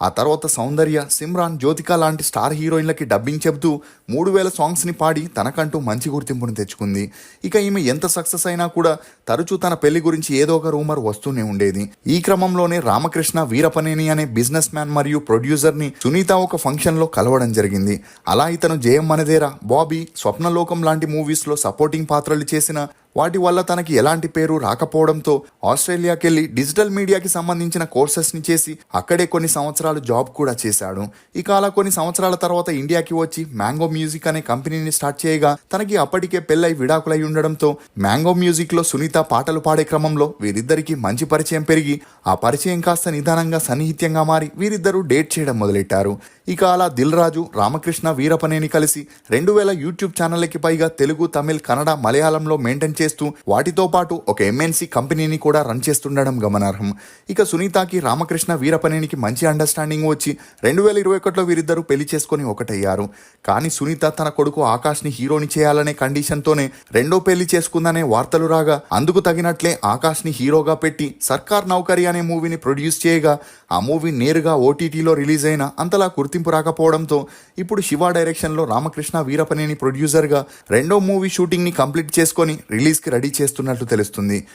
ఆ తర్వాత సౌందర్య, సిమ్రాన్, జ్యోతిక లాంటి స్టార్ హీరోయిన్లకి డబ్బింగ్ చెబుతూ 3000 సాంగ్స్ని పాడి తనకంటూ మంచి గుర్తింపుని తెచ్చుకుంది. ఇక ఈమె ఎంత సక్సెస్ అయినా కూడా తరచూ తన పెళ్లి గురించి ఏదో ఒక రూమర్ వస్తూనే ఉండేది. ఈ క్రమంలోనే రామకృష్ణ వీరపనేని అనే బిజినెస్ మ్యాన్ మరియు ప్రొడ్యూసర్ని సునీత ఒక ఫంక్షన్లో కలవడం జరిగింది. అలా ఇతను జయం మనదేరా, బాబీ, స్వప్నలోకం లాంటి మూవీస్లో సపోర్టింగ్ పాత్రలు చేసిన వాటి వల్ల తనకి ఎలాంటి పేరు రాకపోవడంతో ఆస్ట్రేలియాకెళ్ళి డిజిటల్ మీడియాకి సంబంధించిన కోర్సెస్ని చేసి అక్కడే కొన్ని సంవత్సరాలు జాబ్ కూడా చేశాడు. ఇక అలా కొన్ని సంవత్సరాల తర్వాత ఇండియాకి వచ్చి మ్యాంగో మ్యూజిక్ అనే కంపెనీని స్టార్ట్ చేయగా తనకి అప్పటికే పెళ్ళై విడాకులై ఉండడంతో మ్యాంగో మ్యూజిక్లో సునీత పాటలు పాడే క్రమంలో వీరిద్దరికి మంచి పరిచయం పెరిగి ఆ పరిచయం కాస్త నిదానంగా సన్నిహిత్యంగా మారి వీరిద్దరూ డేట్ చేయడం మొదలెట్టారు. ఇక అలా దిల్ రాజు, రామకృష్ణ వీరపనేని కలిసి 2000 యూట్యూబ్ ఛానళ్ళకి పైగా తెలుగు, తమిళ్, కన్నడ, మలయాళంలో మెయింటైన్ చేస్తూ వాటితో పాటు ఒక ఎంఎన్సీ కంపెనీని కూడా రన్ చేస్తుండడం గమనార్హం. ఇక సునీతకి రామకృష్ణ వీరపనేనికి మంచి అండర్స్టాండింగ్ వచ్చి 2021లో వీరిద్దరూ పెళ్లి చేసుకొని ఒకటయ్యారు. కానీ సునీత తన కొడుకు ఆకాష్ని హీరోని చేయాలనే కండిషన్తోనే రెండో పెళ్లి చేసుకుందనే వార్తలు రాగా అందుకు తగినట్లే ఆకాష్ని హీరోగా పెట్టి సర్కార్ నౌకరీ అనే మూవీని ప్రొడ్యూస్ చేయగా ఆ మూవీ నేరుగా ఓటీటీలో రిలీజ్ అయిన అంతలా గుర్తింపు రాకపోవడంతో ఇప్పుడు శివ డైరెక్షన్లో రామకృష్ణ వీరపనేని ప్రొడ్యూసర్గా రెండో మూవీ షూటింగ్ని కంప్లీట్ చేసుకొని రిలీజ్కి రెడీ చేస్తున్నట్లు తెలుస్తుంది.